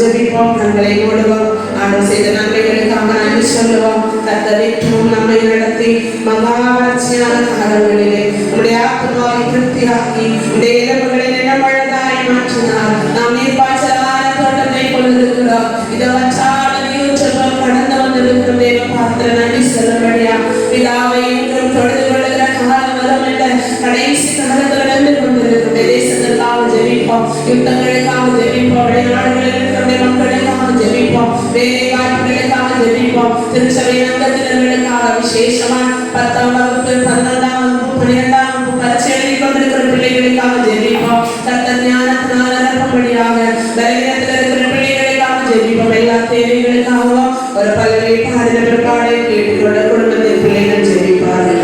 ஜெபிப்போம், கண்களை மூடுவோம். ஆண்டவர் செய்த நன்மைகளுக்காக நன்றி சொல்லுவோம். கர்த்தரின் நம்மை நடத்தி மகாவட்சியான காலங்களிலே நம்முடைய ஆத்மாவை திருப்தியாக்கி நம்முடைய எலும்புகளை நிலமழதாய் மாற்றினார். நாம் நீர்ப்பாய்ச்சலான தோட்டத்தை கொண்டிருக்கிறோம். இதை வச்சால நீர் கடந்து வந்திருக்கிற தேவ பாத்திர நன்றி சொல்லும்படியா பிதாவை என்றும் தொழுது கொள்ளுகிற காலம் வரும் என்ற கடைசி காலத்தில் நடந்து கொண்டிருக்கிற தேசத்திற்காக ஜெபிப்போம், யுத்தங்களுக்காக ஜெபிப்போம், வெளிநாடுகளில் இருக்கிற மக்களுக்காக ஜெபிப்போம், வேலை வாய்ப்புகளுக்காக ஜெபிப்போம், திருச்சபை அங்கத்தினர்களுக்காக விசேஷமா 10ஆம் வகுப்பு 11ஆம் வகுப்பு 12ஆம் வகுப்பு பரீட்சை எழுதி கொண்டிருக்கிற பிள்ளைகளுக்காக ஜெபிப்போம். கர்த்தர் ஞானத்தினால் நிரப்பும்படியாக பலவீனத்தில் இருக்கிற பிள்ளைகளுக்காக ஜெபிப்போம். எல்லா தேவைகளுக்காகவும் ஒரு பல்வேறு பாடின பிற்பாடை கேட்டுக்கொண்ட குடும்பத்தின் பிள்ளைகள் ஜெபிப்பார்கள்.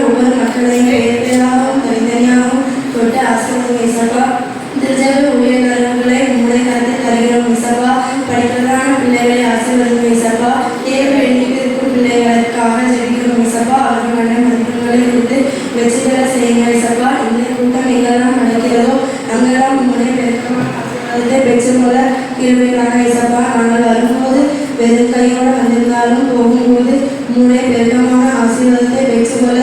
ஒவ்வொரு மக்களையும் பேராகவும் தனித்தனியாகவும் தொட்டு ஆசிரியர் இசப்பா. திருச்சபை ஊழியர்களை உங்களுடைய கருத்தில் தருகிறோம் இசப்பா. படிக்கிறதான பிள்ளைகளை ஆசீர்வதிக்கும் இசப்பா. தேர்வு எண்ணிக்கை இருக்கும் பிள்ளைகளுக்காக ஜெபிக்கிறோம் இசப்பா. அவர்கள் நல்ல மதிப்பெண்களை கொடுத்து வெற்றி பெற செய்யுங்கள் இசப்பா. இந்த கூட்டம் எங்கெல்லாம் நடக்கிறதோ அங்கெல்லாம் உங்களுடைய பெருக்கத்தை பெற்றுக்கொள்ள கிருபைக்காக இசப்பா. நாங்கள் வரும்போது வெறும் கையோடு வந்திருந்தாலும் போகும்போது உங்களுடைய பெருக்கமான ஆசீர்வாதத்தை பெற்றுக்கொள்ள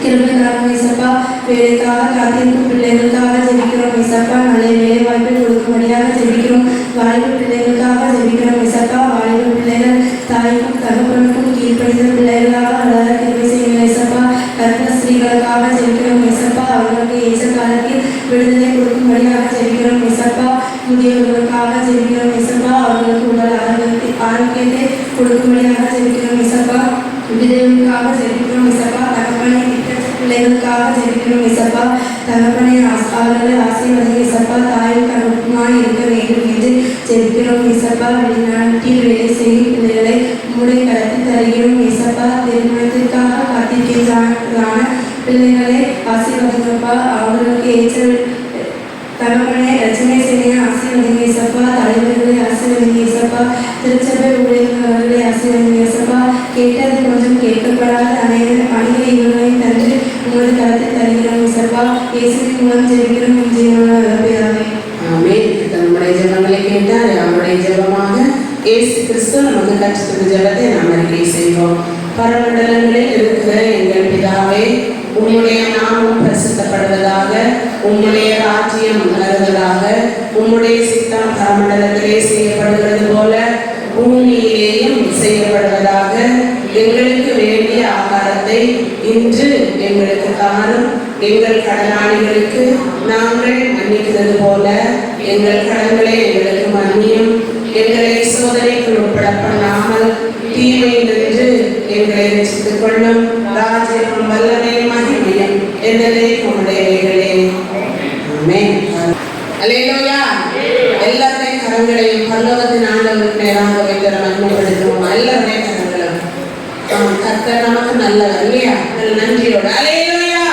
கிருபைக்காக இசப்பா. வேலைக்காக காத்திருக்கும் பிள்ளைகளுக்காக ஜெபிக்கிறோம் இசப்பா. நல்ல வேலை வாய்ப்பை கொடுக்கும்படியாக ஜெபிக்கிறோம். வாலிப பிள்ளைகளுக்காக ஜெபிக்கிறோம் இசப்பா. வாலிப பிள்ளைகள் தாய்க்கும் தகப்பனுக்கும் கீழ்ப்படுகிற பிள்ளைகளாக வளர கிருபை செய்யுங்கள் இசப்பா. கர்ப்ப ஸ்திரீகளுக்காக ஜெபிக்கிறோம் இசப்பா. அவர்களுக்கு ஏற்ற காலத்தில் விடுதலை கொடுக்கும்படியாக ஜெபிக்கிறோம் இசப்பா. முதியவர்களுக்காக ஜெபிக்கிறோம் இசப்பா. அவர்களுக்கு உடல் ஆரோக்கியத்தை கொடுக்கும்படியாக ஜெபிக்கிறோம் இசப்பா. விதவைகளுக்காக ஜெபிக்கிறோம் இசப்பா. தகப்பனை பிள்ளைகளுக்காக ஜெபிக்கிறோம் இசப்பா. தகப்பனை அவர்களை ஆசீர்வதிங்க இசப்பா. தாயும் தகப்பனுமாய் இருக்க வேண்டும் என்று ஜெபிக்கிறோம் இசப்பா. வெளிநாட்டில் வேலை செய்யும் பிள்ளைகளை உம்முடைய கருத்தில் தருகிறோம் இசப்பா. திருமணத்திற்காக காத்திருக்கின்றான பிள்ளைகளை ஆசீர்வதிங்கப்பா. அவர்களுக்கு ஏற்ற தகப்பனை ரச்சனை செய்ய ஆசீர்வதிங்க இசப்பா. தலைவர்களை ஆசீர்வதிங்க இசப்பா. திருச்சபை ஊழியர்களை ஆசீர்வதிங்க இசப்பா. கேட்டது கொஞ்சம் கேட்கப்படாத அநேக இவர்களையும் தந்து உங்களது கருத்தை தருகிறோம் இசப்பா. இயேசுவின் மூலம் ஜெபிக்கிறோம் பிதாவே. ஆமென். நம்முடைய ஜெபங்களை கேட்டால் அவருடைய ஜெபமாக இயேசு கிறிஸ்து நமக்கு கற்றுத்தந்த ஜெபத்தை நாம் அறிக்கை செய்வோம். பரமண்டலங்களில் இருக்கிற எங்கள் பிதாவே, உம்முடைய நாமம் பிரசித்தப்படுவதாக, உம்முடைய ராஜ்யம் வளர்வதாக, உம்முடைய சித்தம் பரமண்டலத்திலே செய்யப்படுகிறது போல பூமியிலேயும் செய்யப்படுவதாக. எங்களுக்கு வேண்டிய ஆகாரத்தை இன்று எங்களுக்கு தாரும். எங்கள் கடனாளிகளுக்கு நாங்கள் மன்னிக்கிறது போல எங்கள் கடன்களை எங்களுக்கு மன்னியும். எங்களை சோதனைக்கு உட்பட பண்ணாமல் தீமையிலிருந்து எங்களை ரட்சித்துக் கொள்ளும். ராஜ்யம் வல்லமை மகிமையும் என்றைக்கும் உம்முடையவைகளே. ஆமென். அல்லேலூயா. எல்லாருடைய கரங்களையும் பரலோகத்தின் ஆண்டவருக்கு நேராக வைத்து மகிமைப்படுத்துவோம். எல்லாருடைய கரங்களும் கர்த்தர் நமக்கு நல்லவர் இல்லையா? நன்றியோடு அல்லேலூயா.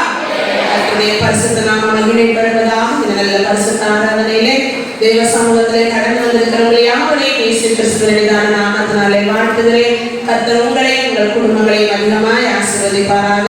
கர்த்தருடைய பரிசுத்த நாமம் மகிமைப்படுவதாக. இந்த நல்ல பரிசுத்த ஆராதனையிலே தேவ சமூகத்திலே கடந்து வந்திருக்கிறவர்கள் யாவரையும் இயேசு கிறிஸ்துவின் நாமத்தினாலே வாழ்த்துகிறேன். கர்த்தர் உங்களையும் உங்கள் குடும்பங்களையும் அதிகமாய் ஆசீர்வதிப்பாராக.